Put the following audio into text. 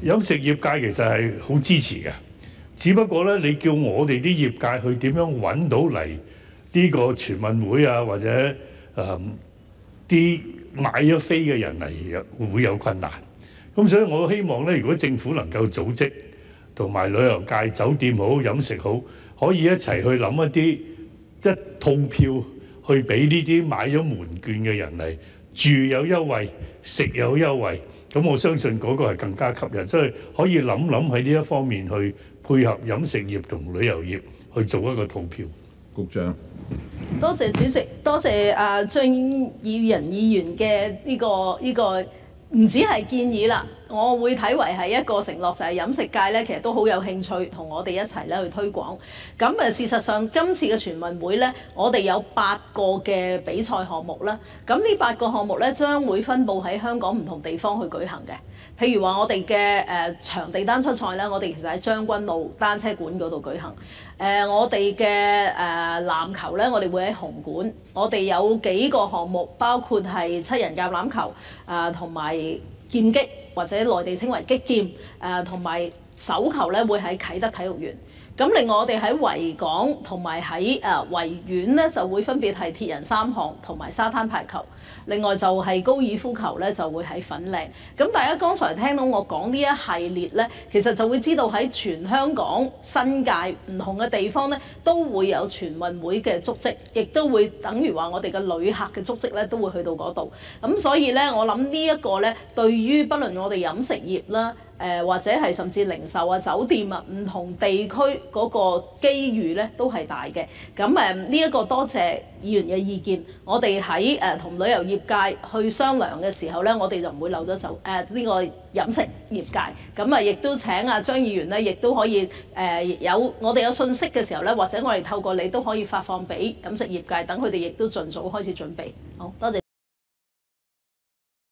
飲食業界其實係好支持嘅，只不過咧，你叫我哋啲業界去點樣揾到嚟呢個全運會啊，或者啲買咗飛嘅人嚟會有困難。咁所以我希望咧，如果政府能夠組織同埋旅遊界、酒店好、飲食好，可以一齊去諗一套票去俾呢啲買咗門券嘅人嚟住有優惠、食有優惠。咁我相信嗰個係更加吸引，所以可以諗喺呢一方面去配合飲食業同旅遊業去做一個套票。局長，多謝主席，多謝張議員嘅呢個唔止係建議啦，我會睇為係一個承諾，就係飲食界咧，其實都好有興趣同我哋一齊咧去推廣。咁事實上今次嘅全運會咧，我哋有8個嘅比賽項目啦。咁呢8個項目咧，將會分佈喺香港唔同地方去舉行嘅。譬如話我哋嘅場地單車賽咧，我哋其實喺將軍澳單車館嗰度舉行。我哋嘅籃球咧，我哋會喺紅館。我哋有幾個項目，包括係7人橄欖球同埋劍擊或者內地稱為擊劍同埋手球咧，會喺啟德體育園。咁另外我哋喺維港同埋喺維園咧，就會分別係鐵人3項同埋沙灘排球。另外就係高爾夫球咧，就會喺粉嶺。咁大家剛才聽到我講呢一系列咧，其實就會知道喺全香港新界唔同嘅地方咧，都會有全運會嘅足跡，亦都會等於話我哋嘅旅客嘅足跡咧，都會去到嗰度。咁所以咧，我諗呢一個咧，對於不論我哋飲食業啦，或者係甚至零售啊、酒店啊，唔同地區嗰個機遇咧都係大嘅。咁呢一個多謝議員嘅意見，我哋喺同旅遊業界去商量嘅時候咧，我哋就唔會漏咗呢個飲食業界。咁亦都請張議員咧，亦都可以我哋有信息嘅時候咧，或者我哋透過你都可以發放俾飲食業界，等佢哋亦都盡早開始準備。好多謝。